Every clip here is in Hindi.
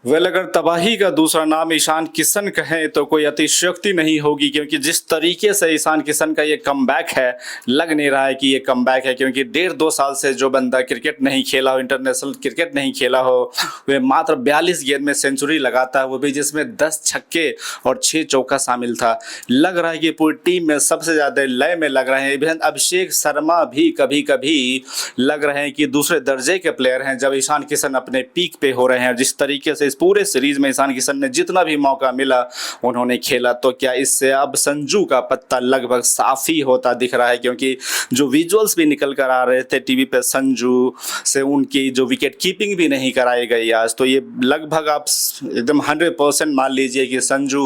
अगर तबाही का दूसरा नाम ईशान किशन कहें तो कोई अतिशयोक्ति नहीं होगी, क्योंकि जिस तरीके से ईशान किशन का ये कमबैक है, लग नहीं रहा है कि ये कमबैक है। क्योंकि 1.5-2 साल से जो बंदा क्रिकेट नहीं खेला हो, इंटरनेशनल क्रिकेट नहीं खेला हो, वे मात्र 42 गेंद में सेंचुरी लगाता है, वो भी जिसमें 10 छक्के और 6 चौका शामिल था। लग रहा है कि पूरी टीम में सबसे ज़्यादा लय में लग रहे हैं। इवन अभिषेक शर्मा भी कभी कभी लग रहे हैं कि दूसरे दर्जे के प्लेयर हैं जब ईशान किशन अपने पीक पे हो रहे हैं। जिस तरीके से इस पूरे सीरीज में ईशान किशन ने जितना भी मौका मिला उन्होंने खेला, तो क्या इससे अब संजू का पत्ता लगभग साफ ही होता दिख रहा है। क्योंकि जो विजुअल्स भी निकल कर आ रहे थे टीवी पे संजू से, उनकी जो विकेट कीपिंग भी नहीं कराई गई आज, तो ये लगभग आप एकदम 100% मान लीजिए कि संजू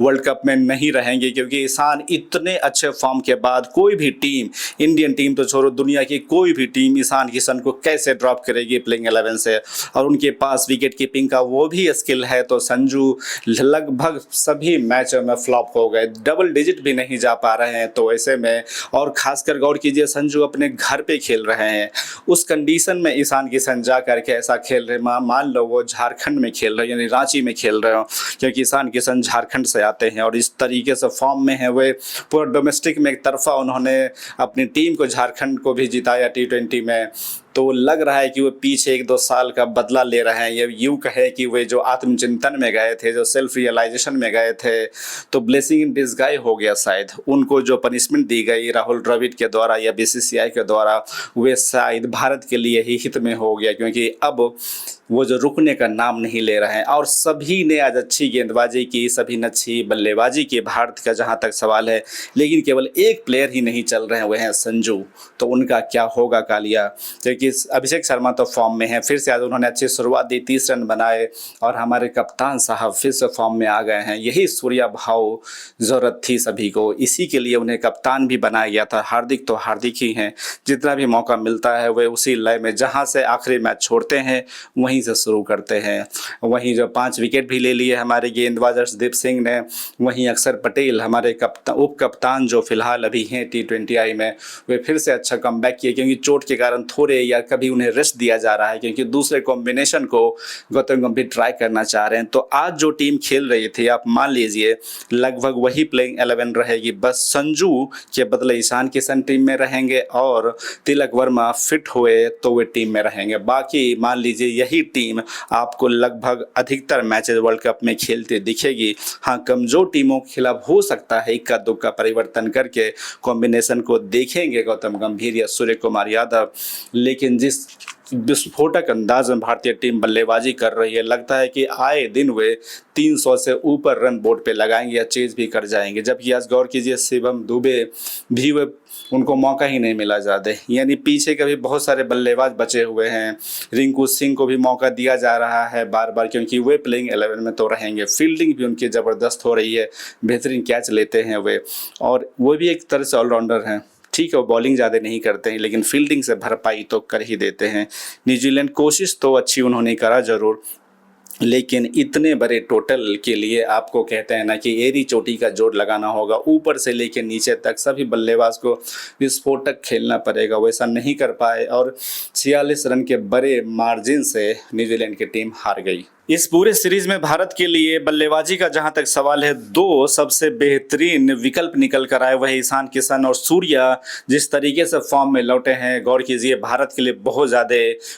वर्ल्ड कप में नहीं रहेंगे। क्योंकि ईशान इतने अच्छे फॉर्म के बाद कोई भी टीम, इंडियन टीम तो छोड़ो, दुनिया की कोई भी टीम ईशान किशन को कैसे ड्रॉप करेगी प्लेइंग 11 से। और उनके पास विकेट कीपिंग का वो भी स्किल है, तो संजू लगभग सभी मैचों में फ्लॉप हो गए, डबल डिजिट भी नहीं जा पा रहे हैं। तो ऐसे में, और खासकर गौर कीजिए, संजू अपने घर पे खेल रहे हैं, उस कंडीशन में ईशान किशन जा करके ऐसा खेल रहे। मान लो वो झारखंड में खेल रहे, यानी रांची में खेल रहे हो, क्योंकि ईशान किशन झारखंड से आते हैं और इस तरीके से फॉर्म में है। वे पूरा डोमेस्टिक में एक तरफा उन्होंने अपनी टीम को, झारखंड को भी जिताया T20 में। तो लग रहा है कि वो पीछे 1-2 साल का बदला ले रहे हैं। ये यूँ कहे कि वे जो आत्मचिंतन में गए थे, जो सेल्फ रियलाइजेशन में गए थे, तो ब्लेसिंग इन डिस्गाइज हो गया शायद। उनको जो पनिशमेंट दी गई राहुल द्रविड़ के द्वारा या BCCI के द्वारा, वे शायद भारत के लिए ही हित में हो गया। क्योंकि अब वो जो रुकने का नाम नहीं ले रहे हैं, और सभी ने आज अच्छी गेंदबाजी की, सभी ने अच्छी बल्लेबाजी की भारत का जहाँ तक सवाल है। लेकिन केवल एक प्लेयर ही नहीं चल रहे हैं, वह हैं संजू। तो उनका क्या होगा कालिया, क्योंकि अभिषेक शर्मा तो फॉर्म में है, फिर से आज उन्होंने अच्छी शुरुआत दी, 30 रन बनाए, और हमारे कप्तान साहब फिर से फॉर्म में आ गए हैं। यही सूर्या भाव ज़रूरत थी सभी को, इसी के लिए उन्हें कप्तान भी बनाया गया था। हार्दिक तो हार्दिक ही हैं, जितना भी मौका मिलता है वे उसी लय में, जहाँ से आखिरी मैच छोड़ते हैं वहीं से शुरू करते हैं। वहीं जो 5 विकेट भी ले लिए हमारे गेंदबाज अर्शदीप सिंह ने, वहीं अक्षर पटेल हमारे कप्तान, उप कप्तान जो फिलहाल अभी हैं T20I में, वे फिर से अच्छा कमबैक किए। क्योंकि चोट के कारण थोड़े या कभी उन्हें रेस्ट दिया जा रहा है, क्योंकि दूसरे कॉम्बिनेशन को गौतम गंभीर ट्राई करना चाह रहे हैं। तो आज जो टीम खेल रही थी, आप मान लीजिए लगभग वही प्लेइंग 11 रहेगी, बस संजू के बदले ईशान किशन टीम में रहेंगे और तिलक वर्मा फिट हुए तो वे टीम में रहेंगे। बाकी मान लीजिए यही टीम आपको लगभग अधिकतर मैचेस वर्ल्ड कप में खेलते दिखेगी। हाँ, कमजोर टीमों के खिलाफ हो सकता है इक्का दुक्का परिवर्तन करके कॉम्बिनेशन को देखेंगे गौतम गंभीर या सूर्य कुमार यादव। लेकिन जिस विस्फोटक अंदाज में भारतीय टीम बल्लेबाजी कर रही है, लगता है कि आए दिन वे 300 से ऊपर रन बोर्ड पे लगाएंगे या चेज भी कर जाएंगे। जबकि आज गौर कीजिए, शिवम दुबे भी, वे उनको मौका ही नहीं मिला ज़्यादा, यानी पीछे के भी बहुत सारे बल्लेबाज बचे हुए हैं। रिंकू सिंह को भी मौका दिया जा रहा है बार बार, क्योंकि वे प्लेइंग 11 में तो रहेंगे। फील्डिंग भी उनकी ज़बरदस्त हो रही है, बेहतरीन कैच लेते हैं वे, और वो भी एक तरह से ऑलराउंडर हैं। ठीक है, वो बॉलिंग ज़्यादा नहीं करते हैं, लेकिन फील्डिंग से भरपाई तो कर ही देते हैं। न्यूजीलैंड कोशिश तो अच्छी उन्होंने करा ज़रूर, लेकिन इतने बड़े टोटल के लिए आपको कहते हैं ना कि एरी चोटी का जोड़ लगाना होगा, ऊपर से लेकर नीचे तक सभी बल्लेबाज को विस्फोटक खेलना पड़ेगा। वैसा नहीं कर पाए और 46 रन के बड़े मार्जिन से न्यूजीलैंड की टीम हार गई। इस पूरे सीरीज में भारत के लिए बल्लेबाजी का जहां तक सवाल है, 2 सबसे बेहतरीन विकल्प निकल कर आए, वही ईशान किशन और सूर्या। जिस तरीके से फॉर्म में लौटे हैं, गौर कीजिए, भारत के लिए बहुत ज़्यादा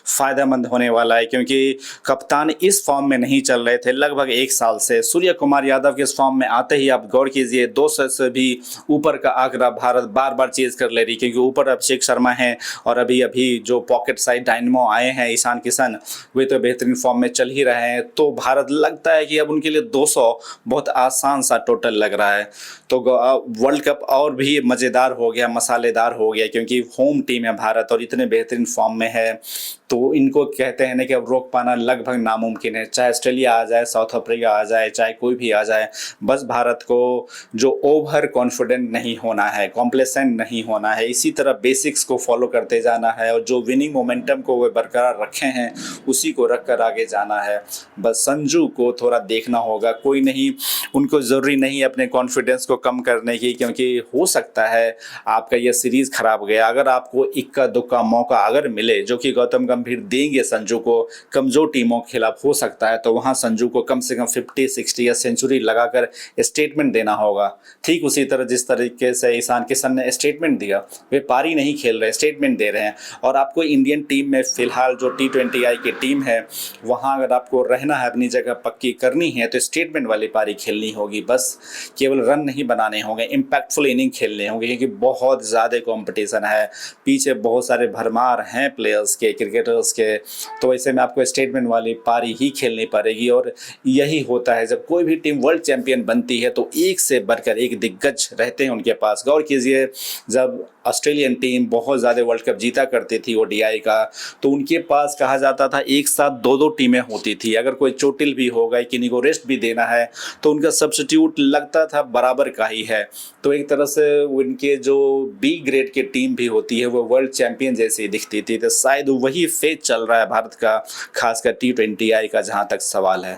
फायदेमंद होने वाला है। क्योंकि कप्तान इस फॉर्म में नहीं चल रहे थे लगभग 1 साल से। सूर्य कुमार यादव के इस फॉर्म में आते ही आप गौर कीजिए, 200 से भी ऊपर का आंकड़ा भारत बार बार चेज कर ले रही, क्योंकि ऊपर अभिषेक शर्मा हैं और अभी जो पॉकेट साइड डायनमो आए हैं ईशान किशन, वे तो बेहतरीन फॉर्म में चल ही रहे हैं। तो भारत लगता है कि अब उनके लिए 200 बहुत आसान सा टोटल लग रहा है। तो वर्ल्ड कप और भी मज़ेदार हो गया, मसालेदार हो गया, क्योंकि होम टीम है भारत और इतने बेहतरीन फॉर्म में है। तो इनको कहते हैं ना कि अब रोक पाना लगभग नामुमकिन है। चाहे ऑस्ट्रेलिया आ जाए, साउथ अफ्रीका आ जाए, चाहे कोई भी आ जाए, बस भारत को जो ओवर कॉन्फिडेंट नहीं होना है, कॉम्प्लेसेंट नहीं होना है, इसी तरह बेसिक्स को फॉलो करते जाना है और जो विनिंग मोमेंटम को वे बरकरार रखे हैं उसी को रख कर आगे जाना है। बस संजू को थोड़ा देखना होगा, कोई नहीं, उनको ज़रूरी नहीं अपने कॉन्फिडेंस को कम करने की, क्योंकि हो सकता है आपका यह सीरीज़ खराब गया। अगर आपको इक्का दुक्का मौका अगर मिले, जो कि गौतम गंभीर देंगे संजू को, कमज़ोर टीमों के खिलाफ हो सकता है, तो वहाँ संजू को कम से कम 50-60 या सेंचुरी लगाकर स्टेटमेंट देना होगा। ठीक उसी तरह जिस तरीके से ईशान किशन ने स्टेटमेंट दिया, वे पारी नहीं खेल रहे, स्टेटमेंट दे रहे हैं। और आपको इंडियन टीम में फ़िलहाल जो T20I की टीम है, वहाँ अगर आपको रहना है, अपनी जगह पक्की करनी है, तो स्टेटमेंट वाली पारी खेलनी होगी। बस केवल रन नहीं बनाने होंगे, इम्पैक्टफुल इनिंग खेलने होंगे, क्योंकि बहुत ज़्यादा कंपटीशन है, पीछे बहुत सारे भरमार हैं प्लेयर्स के, क्रिकेटर्स के। तो ऐसे में आपको स्टेटमेंट वाली पारी ही खेलनी पड़ेगी। और यही होता है जब कोई भी टीम वर्ल्ड चैंपियन बनती है, तो एक से बढ़कर एक दिग्गज रहते हैं उनके पास। गौर कीजिए, जब ऑस्ट्रेलियन टीम बहुत ज़्यादा वर्ल्ड कप जीता करती थी ODI का, तो उनके पास कहा जाता था एक साथ 2-2 टीमें होती थी। अगर कोई चोटिल भी हो गई, किन्हीं को रेस्ट भी देना है, तो उनका सब्स्टिट्यूट लगता था बराबर का ही है। तो एक तरह से उनके जो B ग्रेड की टीम भी होती है, वो वर्ल्ड चैंपियन जैसी दिखती थी। तो शायद वही फेज चल रहा है भारत का, खासकर T20I का, जहाँ तक सवाल है।